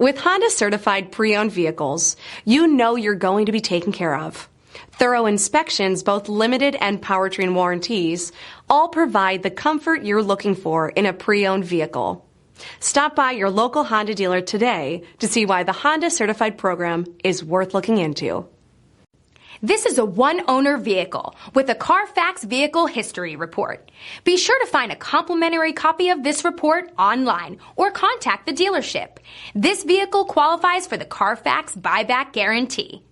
With Honda certified pre-owned vehicles, you know you're going to be taken care of. Thorough inspections, both limited and powertrain warranties, all provide the comfort you're looking for in a pre-owned vehicle. Stop by your local Honda dealer today to see why the Honda certified program is worth looking into. This is a one-owner vehicle with a Carfax Vehicle History Report. Be sure to find a complimentary copy of this report online or contact the dealership. This vehicle qualifies for the Carfax Buyback Guarantee.